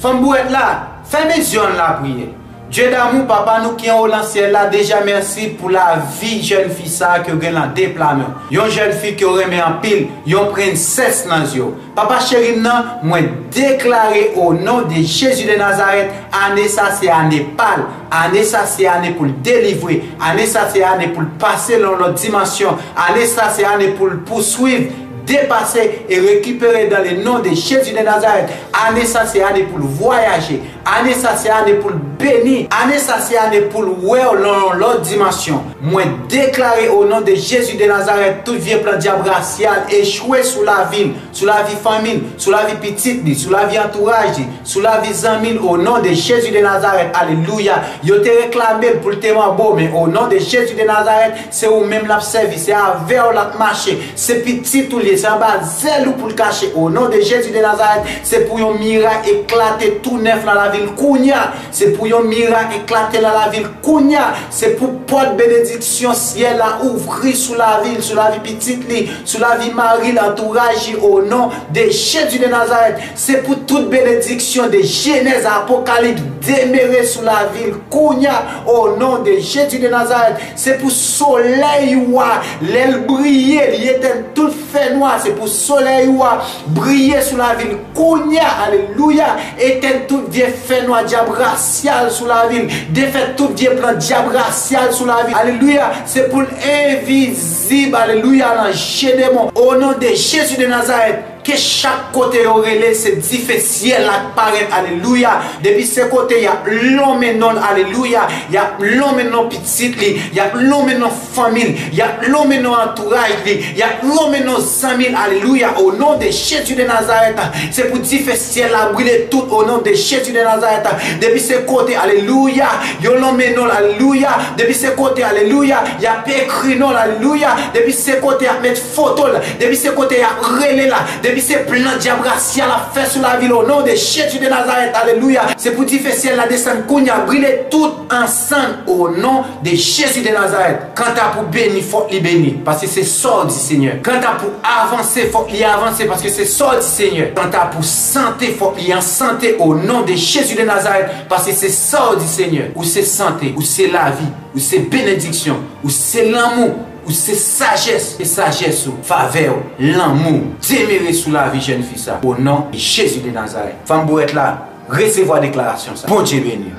Femme bouette là, fermez les yeux la prière. Dieu d'amour, papa, nous qui sommes au ciel là, déjà merci pour la vie jeune fille ça que vous avez en déploiement. Une jeune fille qui aurait mis en pile, yon princesse dans les yeux. Papa chéri, moi déclaré au nom de Jésus de Nazareth, année ça c'est année pâle, année ça c'est année pour le délivrer, année ça c'est année pour le passer dans l'autre dimension, année ça c'est année pour le poursuivre, dépasser et récupérer dans le nom de Jésus de Nazareth. Année ça c'est année pour le voyager, année ça c'est année pour le bénir, année ça c'est année pour le voir dans l'autre dimension. Moi déclarer au nom de Jésus de Nazareth tout vieux plan diable racial échoué sur la ville, sur la vie famille, sur la vie petite, sur la vie entourage, sur la vie amis au nom de Jésus de Nazareth. Alléluia. Yo te réclamé pour le témoin beau, mais au nom de Jésus de Nazareth, c'est où même la service, c'est avec ou la marché, c'est petit tout les en bas zèle pour le cacher. Au nom de Jésus de Nazareth, c'est pour un miracle éclater tout neuf dans la ville Kounia. C'est pour un miracle éclater dans la ville Kounia. C'est pour porte bénédiction ciel à ouvrir sous la ville, sur la vie petite, sur la vie Marie, l'entourage au nom de Jésus de Nazareth. C'est pour toute bénédiction de Genèse à Apocalypse demeurer sous la ville Kounia au nom de Jésus de Nazareth. C'est pour soleil l'aile briller, il était tout fait noir. C'est pour soleil briller sur la ville Kounia. Alléluia. Éteindre tout vieux fait noir diable racial sur la ville. Défait tout vieux plan diable racial sur la ville. Alléluia. C'est pour l'invisible. Alléluia. Dans Gédémon. Au nom de Jésus de Nazareth. Que chaque côté aurait c'est difficile à paraître. Alléluia. Depuis ce côté, il y a l'homme et non. Alléluia. Il y a l'homme et non petit. Il y a l'homme et non famille. Il y a l'homme et non entourage. Il y a l'homme et non amis. Alléluia. Au nom de Jésus de Nazareth. C'est pour difficile à brûler tout au nom de Jésus de Nazareth. Depuis ce côté, alléluia. Il y a l'homme et non. Alléluia. Depuis ce côté, alléluia. Il y a pécri non. Alléluia. Depuis ce côté, il y a mettre photo. Depuis ce côté, il y a relais là. Depuis ces plans diable racial à faire sur la ville au nom de Jésus de Nazareth. Alléluia. C'est pour difficile la descendre Kounia brûler tout ensemble au nom de Jésus de Nazareth. Quand tu as pour bénir, il faut les bénir parce que c'est sort du Seigneur. Quand tu as pour avancer, il faut y avancer parce que c'est sort du Seigneur. Quand tu as pour santé, il faut y en santé au nom de Jésus de Nazareth parce que c'est sort du Seigneur. Ou c'est santé, ou c'est la vie, ou c'est bénédiction, ou c'est l'amour. Ou c'est sagesse, et sagesse ou faveur, l'amour, demeurer sous la vie jeune fille ça. Au nom de Jésus de Nazareth. Femme pour être là, recevoir déclaration ça. Bon Dieu béni.